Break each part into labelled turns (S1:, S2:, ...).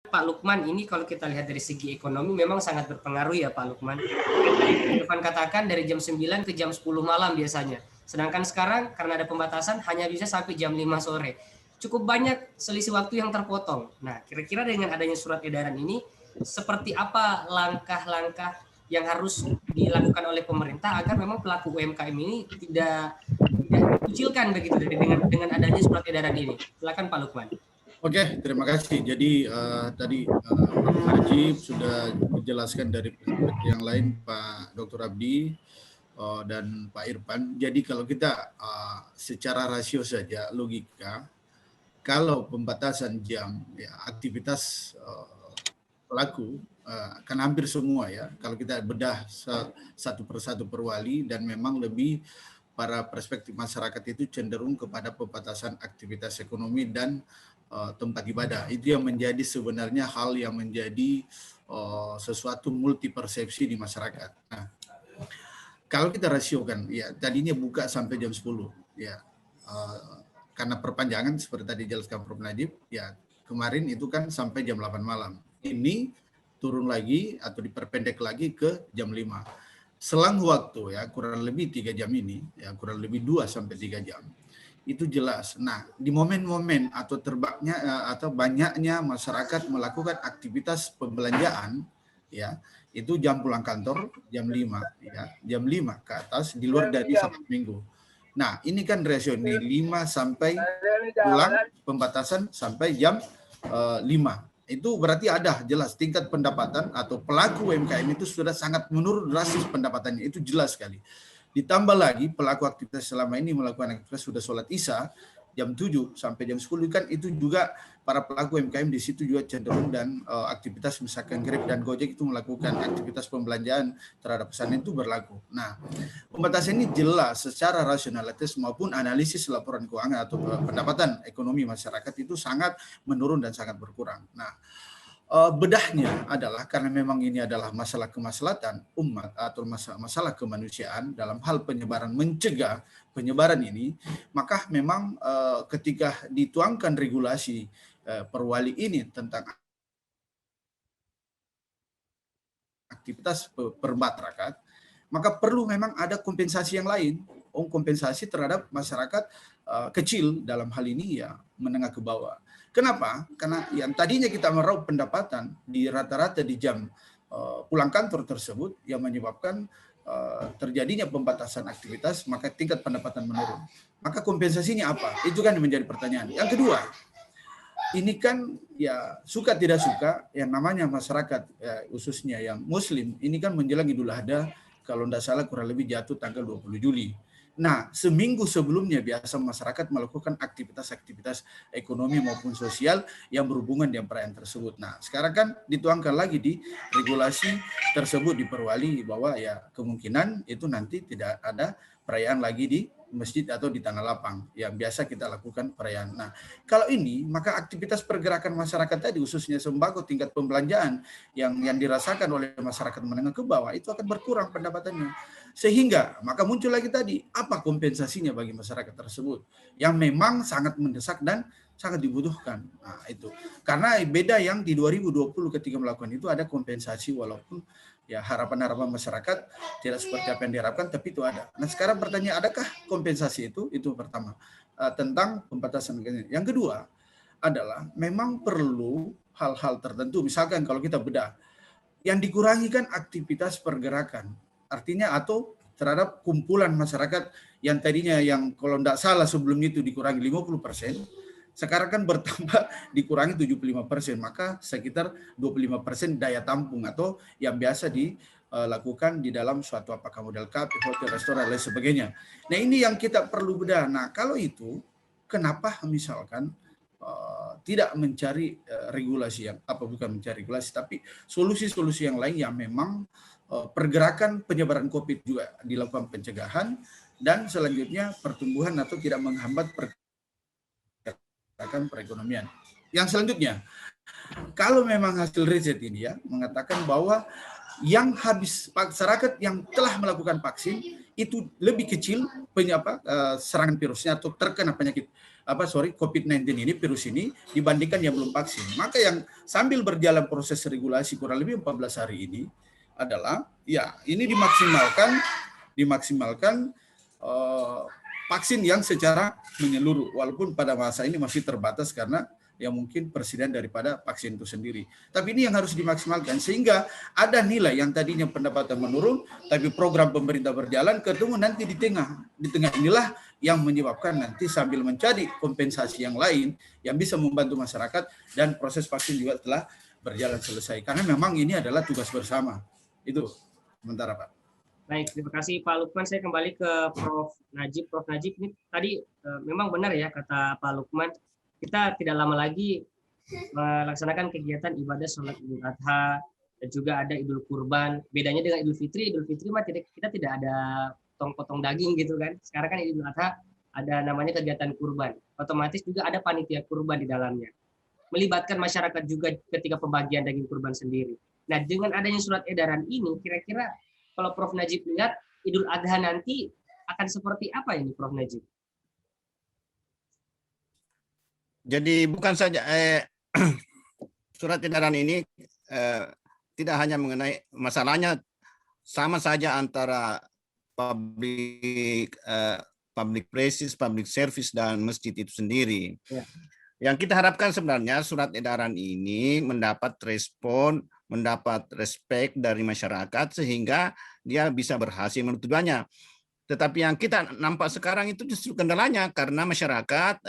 S1: Pak Lukman, ini kalau kita lihat dari segi ekonomi memang sangat berpengaruh ya Pak Lukman. Irfan katakan dari jam 9 ke jam 10 malam biasanya. Sedangkan sekarang karena ada pembatasan hanya bisa sampai jam 5 sore. Cukup banyak selisih waktu yang terpotong. Nah, kira-kira dengan adanya surat edaran ini, seperti apa langkah-langkah yang harus dilakukan oleh pemerintah agar memang pelaku UMKM ini tidak dikucilkan begitu dengan adanya surat edaran ini. Silakan Pak Lukman.
S2: Oke, terima kasih. Jadi tadi Pak Najib sudah menjelaskan dari perspektif yang lain, Pak Dr. Abdi dan Pak Irfan. Jadi kalau kita secara rasio saja, logika, kalau pembatasan jam ya, aktivitas pelaku kan hampir semua ya. Kalau kita bedah satu persatu perwali dan memang lebih para perspektif masyarakat itu cenderung kepada pembatasan aktivitas ekonomi dan tempat ibadah. Itu yang menjadi sebenarnya hal yang menjadi sesuatu multi persepsi di masyarakat. Nah, kalau kita rasiokan, ya tadinya buka sampai jam 10, ya karena perpanjangan seperti tadi jelaskan Prof. Najib, ya kemarin itu kan sampai jam 8 malam. Ini turun lagi atau diperpendek lagi ke jam 5. Selang waktu ya kurang lebih 3 jam ini, ya kurang lebih 2 sampai 3 jam. Itu jelas. Nah, di momen-momen atau atau banyaknya masyarakat melakukan aktivitas pembelanjaan, ya itu jam pulang kantor jam 5, ya jam 5 ke atas di luar dari Sabtu Minggu. Nah, ini kan rasio ini 5 sampai pulang pembatasan sampai jam 5. Itu berarti ada jelas tingkat pendapatan atau pelaku UMKM itu sudah sangat menurun drastis pendapatannya, itu jelas sekali. Ditambah lagi pelaku aktivitas selama ini melakukan aktivitas sudah sholat isya jam 7 sampai jam 10 kan itu juga para pelaku UMKM di situ juga cenderung dan aktivitas misalkan Grab dan Gojek itu melakukan aktivitas pembelanjaan terhadap pesanan itu berlaku. Nah, pembatasan ini jelas secara rasionalitas maupun analisis laporan keuangan atau pendapatan ekonomi masyarakat itu sangat menurun dan sangat berkurang. Nah, bedahnya adalah karena memang ini adalah masalah kemaslahatan umat atau masalah kemanusiaan dalam hal penyebaran, mencegah penyebaran ini, maka memang ketika dituangkan regulasi perwali ini tentang aktivitas permasyarakat, maka perlu memang ada kompensasi yang lain, kompensasi terhadap masyarakat kecil dalam hal ini ya menengah ke bawah. Kenapa? Karena yang tadinya kita meraup pendapatan di rata-rata di jam pulang kantor tersebut yang menyebabkan terjadinya pembatasan aktivitas, maka tingkat pendapatan menurun. Maka kompensasinya apa? Itu kan menjadi pertanyaan. Yang kedua, ini kan ya suka tidak suka yang namanya masyarakat ya, khususnya yang Muslim ini kan menjelang Idul Adha, kalau tidak salah kurang lebih jatuh tanggal 20 Juli. Nah, seminggu sebelumnya biasa masyarakat melakukan aktivitas-aktivitas ekonomi maupun sosial yang berhubungan dengan perayaan tersebut. Nah, sekarang kan dituangkan lagi di regulasi tersebut di Perwali bahwa ya kemungkinan itu nanti tidak ada perayaan lagi di masjid atau di tanah lapang yang biasa kita lakukan perayaan. Nah, kalau ini maka aktivitas pergerakan masyarakat tadi khususnya sembako tingkat pembelanjaan yang dirasakan oleh masyarakat menengah ke bawah itu akan berkurang pendapatannya. Sehingga maka muncul lagi tadi apa kompensasinya bagi masyarakat tersebut yang memang sangat mendesak dan sangat dibutuhkan. Nah, itu. Karena beda yang di 2020 ketika melakukan itu ada kompensasi walaupun ya harapan-harapan masyarakat tidak seperti apa yang diharapkan, tapi itu ada. Nah, sekarang pertanyaan, adakah kompensasi itu? Itu pertama. Tentang pembatasan. Yang kedua adalah memang perlu hal-hal tertentu. Misalkan kalau kita bedah, yang dikurangi kan aktivitas pergerakan. Artinya atau terhadap kumpulan masyarakat yang tadinya yang kalau tidak salah sebelumnya itu dikurangi 50%, sekarang kan bertambah dikurangi 75%, maka sekitar 25% daya tampung atau yang biasa dilakukan di dalam suatu apakah model kafe, hotel, restoran, dan lain sebagainya. Nah, ini yang kita perlu bedah. Nah, kalau itu kenapa misalkan tidak mencari regulasi yang bukan mencari regulasi, tapi solusi-solusi yang lain yang memang pergerakan penyebaran COVID juga dilakukan pencegahan dan selanjutnya pertumbuhan atau tidak menghambat pergerakan perekonomian. Yang selanjutnya, kalau memang hasil riset ini ya mengatakan bahwa yang habis masyarakat yang telah melakukan vaksin itu lebih kecil serangan virusnya atau terkena penyakit COVID-19 ini, virus ini, dibandingkan yang belum vaksin. Maka yang sambil berjalan proses regulasi kurang lebih 14 hari ini adalah ya ini dimaksimalkan vaksin yang secara menyeluruh, walaupun pada masa ini masih terbatas karena yang mungkin presiden daripada vaksin itu sendiri. Tapi ini yang harus dimaksimalkan sehingga ada nilai yang tadinya pendapatan menurun, tapi program pemerintah berjalan, ketemu nanti di tengah inilah yang menyebabkan nanti sambil mencari kompensasi yang lain yang bisa membantu masyarakat, dan proses vaksin juga telah berjalan selesai. Karena memang ini adalah tugas bersama. Itu sementara, Pak.
S1: Baik, terima kasih Pak Lukman. Saya kembali ke Prof. Najib. Prof. Najib, ini tadi memang benar ya kata Pak Lukman, kita tidak lama lagi melaksanakan kegiatan ibadah sholat Idul Adha, dan juga ada Idul Kurban. Bedanya dengan Idul Fitri mah kita tidak ada potong daging gitu kan. Sekarang kan Idul Adha ada namanya kegiatan kurban. Otomatis juga ada panitia kurban di dalamnya. Melibatkan masyarakat juga ketika pembagian daging kurban sendiri. Nah, dengan adanya surat edaran ini, kira-kira kalau Prof. Najib lihat Idul Adha nanti akan seperti apa ini, Prof. Najib?
S3: Jadi bukan saja surat edaran ini tidak hanya mengenai masalahnya sama saja antara public places, public service, dan masjid itu sendiri. Ya. Yang kita harapkan sebenarnya surat edaran ini mendapat respon, mendapat respect dari masyarakat sehingga dia bisa berhasil menurut tujuannya. Tetapi yang kita nampak sekarang itu justru kendalanya karena masyarakat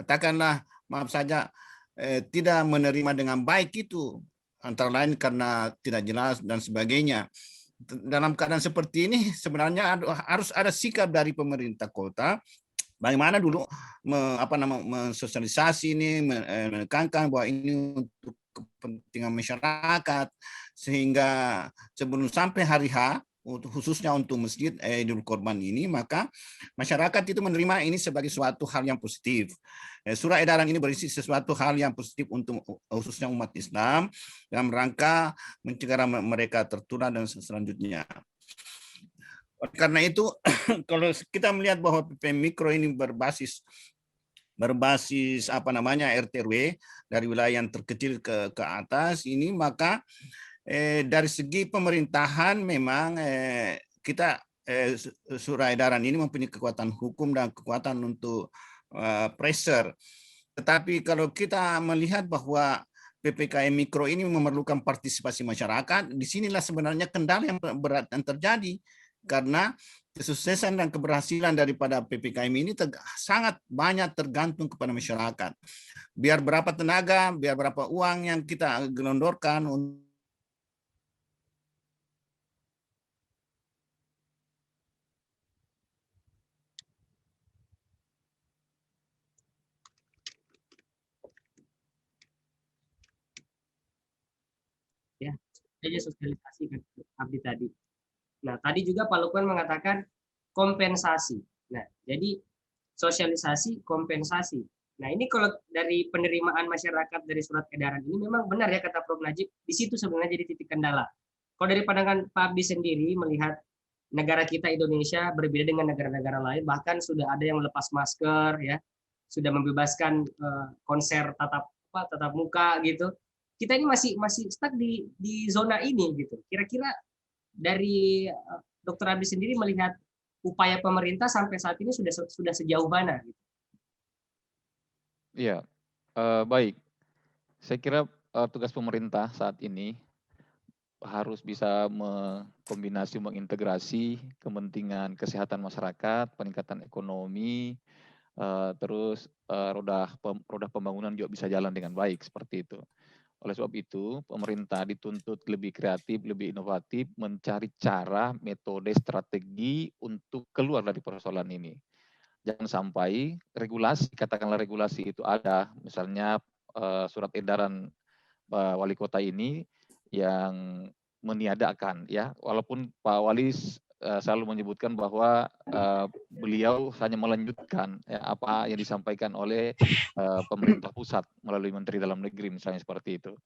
S3: katakanlah maaf saja tidak menerima dengan baik itu, antara lain karena tidak jelas dan sebagainya. Dalam keadaan seperti ini sebenarnya harus ada sikap dari pemerintah kota. Bagaimana dulu mensosialisasi ini, menekankan bahwa ini untuk kepentingan masyarakat sehingga sebelum sampai hari H, khususnya untuk masjid Idul Kurban ini, maka masyarakat itu menerima ini sebagai suatu hal yang positif. Surat edaran ini berisi sesuatu hal yang positif untuk khususnya umat Islam dalam rangka mencegah mereka tertular dan selanjutnya. Karena itu kalau kita melihat bahwa PPKM Mikro ini berbasis RT/RW dari wilayah yang terkecil ke atas ini, maka dari segi pemerintahan memang kita surat edaran ini mempunyai kekuatan hukum dan kekuatan untuk pressure. Tetapi kalau kita melihat bahwa PPKM Mikro ini memerlukan partisipasi masyarakat, disinilah sebenarnya kendala yang berat yang terjadi. Karena kesuksesan dan keberhasilan daripada PPKM ini sangat banyak tergantung kepada masyarakat. Biar berapa tenaga, biar berapa uang yang kita gelondorkan untuk
S1: ya, saja sosialisasi kan Abdi tadi. Nah, tadi juga Pak Lukman mengatakan kompensasi. Nah, jadi sosialisasi, kompensasi. Nah, ini kalau dari penerimaan masyarakat dari surat edaran ini memang benar ya kata Prof. Najib, di situ sebenarnya jadi titik kendala. Kalau dari pandangan Pak Abdi sendiri melihat negara kita Indonesia berbeda dengan negara-negara lain, bahkan sudah ada yang melepas masker ya, sudah membebaskan konser tatap muka gitu. Kita ini masih stuck di zona ini gitu. Kira-kira dari Dr. Abdi sendiri melihat upaya pemerintah sampai saat ini sudah sejauh mana?
S4: Iya, baik. Saya kira tugas pemerintah saat ini harus bisa mengkombinasi, mengintegrasi kepentingan kesehatan masyarakat, peningkatan ekonomi, terus roda pembangunan juga bisa jalan dengan baik seperti itu. Oleh sebab itu, pemerintah dituntut lebih kreatif, lebih inovatif, mencari cara, metode, strategi untuk keluar dari persoalan ini. Jangan sampai katakanlah regulasi itu ada, misalnya surat edaran wali kota ini yang meniadakan, ya, walaupun Pak Wali selalu menyebutkan bahwa beliau hanya melanjutkan ya, apa yang disampaikan oleh pemerintah pusat melalui Menteri Dalam Negeri misalnya seperti itu.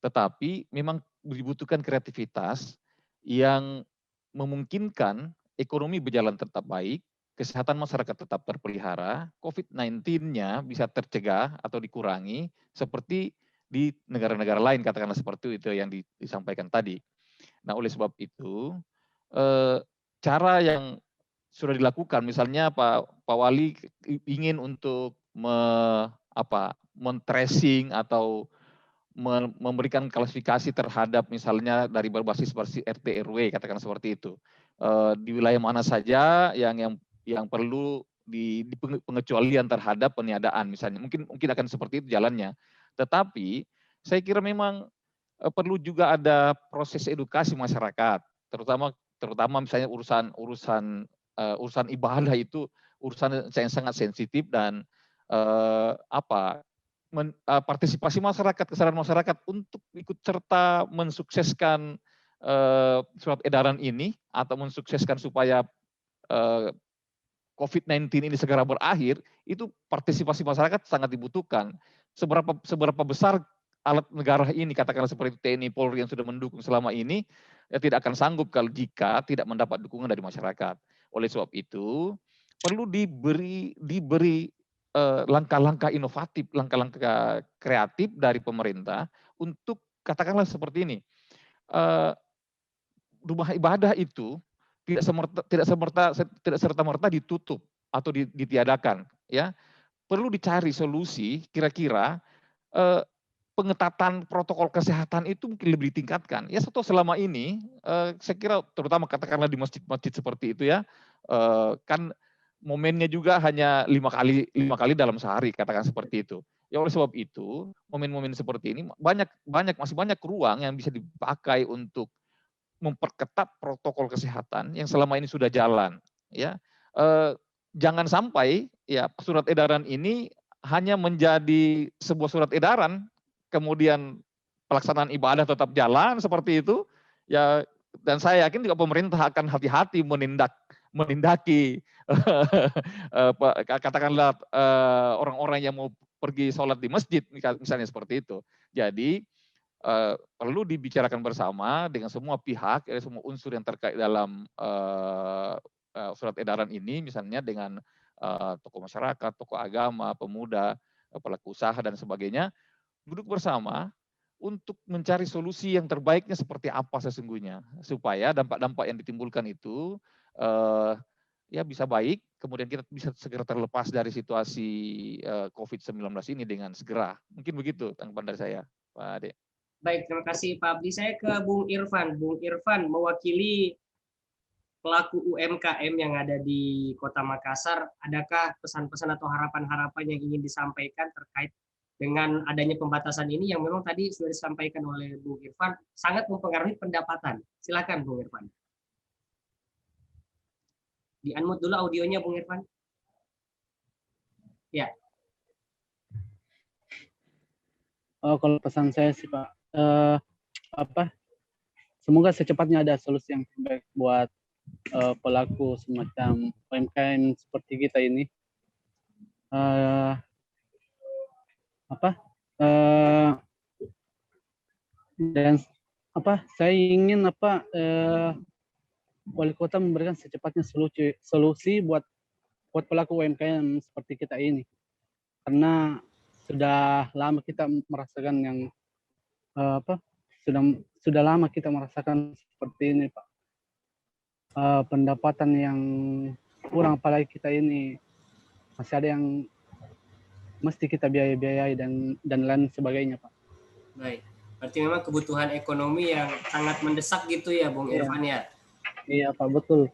S4: Tetapi memang dibutuhkan kreativitas yang memungkinkan ekonomi berjalan tetap baik, kesehatan masyarakat tetap terpelihara, COVID-19-nya bisa tercegah atau dikurangi seperti di negara-negara lain, katakanlah seperti itu yang disampaikan tadi. Nah, oleh sebab itu, cara yang sudah dilakukan, misalnya Pak Wali ingin untuk men-tracing atau memberikan klasifikasi terhadap misalnya dari berbasis RT RW, katakan seperti itu, di wilayah mana saja yang perlu di pengecualian terhadap peniadaan misalnya, mungkin akan seperti itu jalannya. Tetapi saya kira memang perlu juga ada proses edukasi masyarakat, terutama misalnya urusan ibadah itu urusan yang sangat sensitif dan partisipasi masyarakat, kesadaran masyarakat untuk ikut serta mensukseskan surat edaran ini atau mensukseskan supaya COVID-19 ini segera berakhir, itu partisipasi masyarakat sangat dibutuhkan. Seberapa besar alat negara ini, katakanlah seperti TNI Polri yang sudah mendukung selama ini, ya tidak akan sanggup kalau jika tidak mendapat dukungan dari masyarakat. Oleh sebab itu, perlu diberi langkah-langkah inovatif, langkah-langkah kreatif dari pemerintah untuk katakanlah seperti ini, rumah ibadah itu tidak serta-merta ditutup atau ditiadakan, ya. Perlu dicari solusi kira-kira pengetatan protokol kesehatan itu mungkin lebih ditingkatkan. Ya, selama ini saya kira terutama katakanlah di masjid-masjid seperti itu ya, kan momennya juga hanya 5 kali dalam sehari, katakan seperti itu. Ya, oleh sebab itu momen-momen seperti ini masih banyak ruang yang bisa dipakai untuk memperketat protokol kesehatan yang selama ini sudah jalan. Ya, jangan sampai ya surat edaran ini hanya menjadi sebuah surat edaran, kemudian pelaksanaan ibadah tetap jalan seperti itu. Ya, dan saya yakin juga pemerintah akan hati-hati menindaki katakanlah orang-orang yang mau pergi sholat di masjid misalnya seperti itu. Jadi perlu dibicarakan bersama dengan semua pihak, semua unsur yang terkait dalam surat edaran ini, misalnya dengan tokoh masyarakat, tokoh agama, pemuda, pelaku usaha dan sebagainya, duduk bersama untuk mencari solusi yang terbaiknya seperti apa sesungguhnya, supaya dampak-dampak yang ditimbulkan itu ya bisa baik, kemudian kita bisa segera terlepas dari situasi COVID-19 ini dengan segera. Mungkin begitu tanggapan dari saya, Pak Ade.
S1: Baik, terima kasih Pak Abdi. Saya ke Bung Irfan. Bung Irfan mewakili pelaku UMKM yang ada di Kota Makassar. Adakah pesan-pesan atau harapan-harapan yang ingin disampaikan terkait dengan adanya pembatasan ini yang memang tadi sudah disampaikan oleh Bung Irfan sangat mempengaruhi pendapatan. Silakan Bung Irfan. Di-unmute dulu audionya Bung Irfan. Ya.
S5: Kalau pesan saya sih Pak, semoga secepatnya ada solusi yang terbaik buat pelaku semacam UMKM seperti kita ini. Dan saya ingin wali kota memberikan secepatnya solusi buat pelaku UMKM seperti kita ini, karena sudah lama kita merasakan yang sudah lama kita merasakan seperti ini Pak. Pendapatan yang kurang, apalagi kita ini masih ada yang mesti kita biayai dan lain sebagainya Pak.
S1: Baik, berarti memang kebutuhan ekonomi yang sangat mendesak gitu ya Bung Irfan ya?
S5: Iya Pak, betul.